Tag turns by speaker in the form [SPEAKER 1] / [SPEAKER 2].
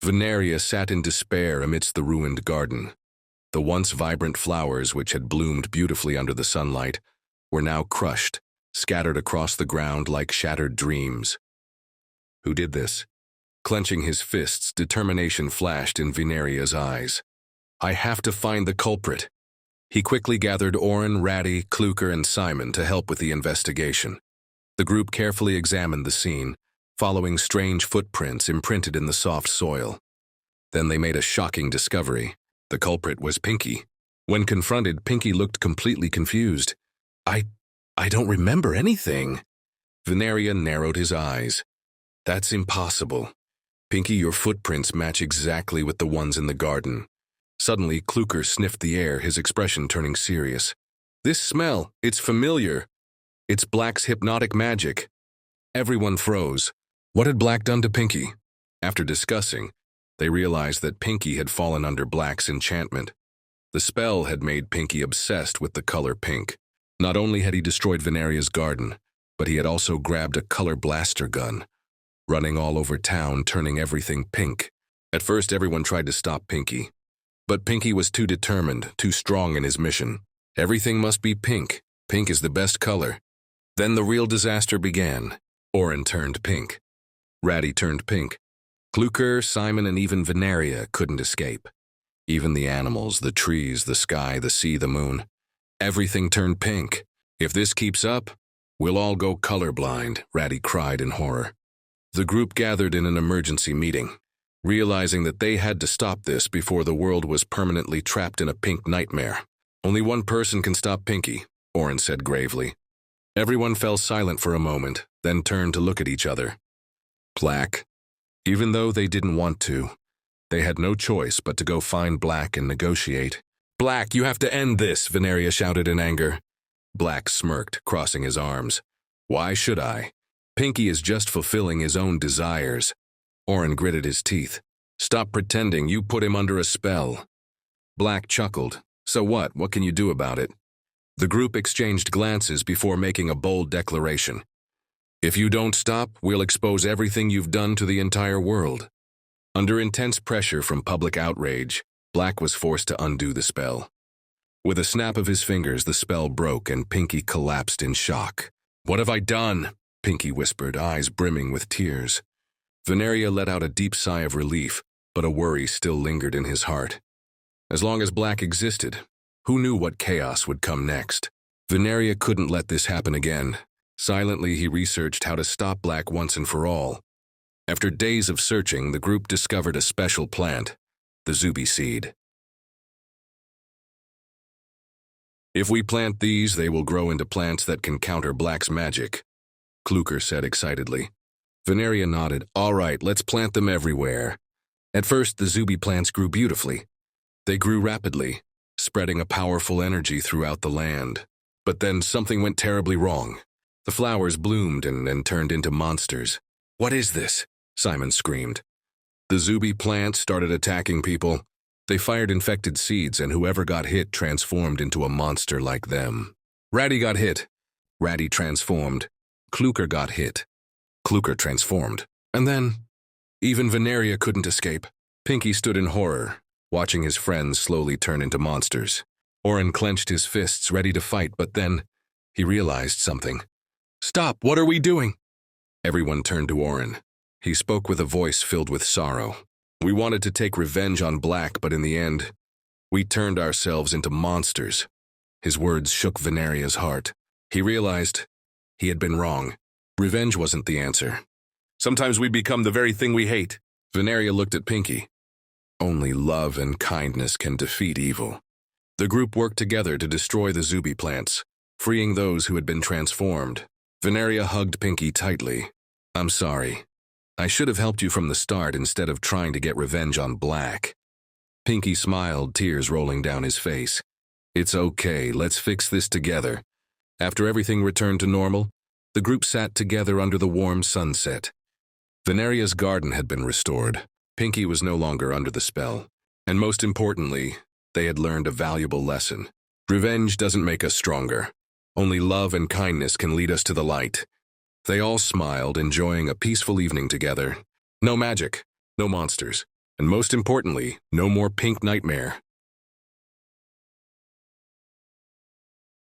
[SPEAKER 1] Vineria sat in despair amidst the ruined garden. The once vibrant flowers, which had bloomed beautifully under the sunlight, were now crushed, scattered across the ground like shattered dreams. Who did this? Clenching his fists, determination flashed in Vineria's eyes. I have to find the culprit. He quickly gathered Oren, Raddy, Clukr, and Simon to help with the investigation. The group carefully examined the scene, following strange footprints imprinted in the soft soil. Then they made a shocking discovery. The culprit was Pinky. When confronted, Pinky looked completely confused. I don't remember anything. Vineria narrowed his eyes. That's impossible. Pinky, your footprints match exactly with the ones in the garden. Suddenly, Clukr sniffed the air, his expression turning serious. This smell, it's familiar. It's Black's hypnotic magic. Everyone froze. What had Black done to Pinky? After discussing, they realized that Pinky had fallen under Black's enchantment. The spell had made Pinky obsessed with the color pink. Not only had he destroyed Vineria's garden, but he had also grabbed a color blaster gun, running all over town, turning everything pink. At first, everyone tried to stop Pinky. But Pinky was too determined, too strong in his mission. Everything must be pink. Pink is the best color. Then the real disaster began. Oren turned pink. Raddy turned pink. Clukr, Simon, and even Vineria couldn't escape. Even the animals, the trees, the sky, the sea, the moon. Everything turned pink. If this keeps up, we'll all go colorblind, Raddy cried in horror. The group gathered in an emergency meeting, realizing that they had to stop this before the world was permanently trapped in a pink nightmare. Only one person can stop Pinky, Oren said gravely. Everyone fell silent for a moment, then turned to look at each other. Black. Even though they didn't want to, they had no choice but to go find Black and negotiate. Black, you have to end this, Vineria shouted in anger. Black smirked, crossing his arms. Why should I? Pinky is just fulfilling his own desires. Oren gritted his teeth. Stop pretending, you put him under a spell. Black chuckled. So what? What can you do about it? The group exchanged glances before making a bold declaration. If you don't stop, we'll expose everything you've done to the entire world. Under intense pressure from public outrage, Black was forced to undo the spell. With a snap of his fingers, the spell broke and Pinky collapsed in shock. What have I done? Pinky whispered, eyes brimming with tears. Vineria let out a deep sigh of relief, but a worry still lingered in his heart. As long as Black existed, who knew what chaos would come next? Vineria couldn't let this happen again. Silently, he researched how to stop Black once and for all. After days of searching, the group discovered a special plant, the Zoobie seed. If we plant these, they will grow into plants that can counter Black's magic, Clukr said excitedly. Vineria nodded. All right, let's plant them everywhere. At first, the Zoobie plants grew beautifully. They grew rapidly, spreading a powerful energy throughout the land. But then something went terribly wrong. The flowers bloomed and turned into monsters. What is this? Simon screamed. The Zoobie plants started attacking people. They fired infected seeds, and whoever got hit transformed into a monster like them. Raddy got hit. Raddy transformed. Clukr got hit. Clukr transformed. And then, even Vineria couldn't escape. Pinky stood in horror, watching his friends slowly turn into monsters. Oren clenched his fists, ready to fight, but then he realized something. Stop! What are we doing? Everyone turned to Oren. He spoke with a voice filled with sorrow. We wanted to take revenge on Black, but in the end, we turned ourselves into monsters. His words shook Vineria's heart. He realized he had been wrong. Revenge wasn't the answer. Sometimes we become the very thing we hate. Vineria looked at Pinky. Only love and kindness can defeat evil. The group worked together to destroy the Zoobie plants, freeing those who had been transformed. Vineria hugged Pinky tightly. I'm sorry. I should have helped you from the start instead of trying to get revenge on Black. Pinky smiled, tears rolling down his face. It's okay, let's fix this together. After everything returned to normal, the group sat together under the warm sunset. Vineria's garden had been restored. Pinky was no longer under the spell. And most importantly, they had learned a valuable lesson. Revenge doesn't make us stronger. Only love and kindness can lead us to the light. They all smiled, enjoying a peaceful evening together. No magic, no monsters, And most importantly, no more pink nightmare.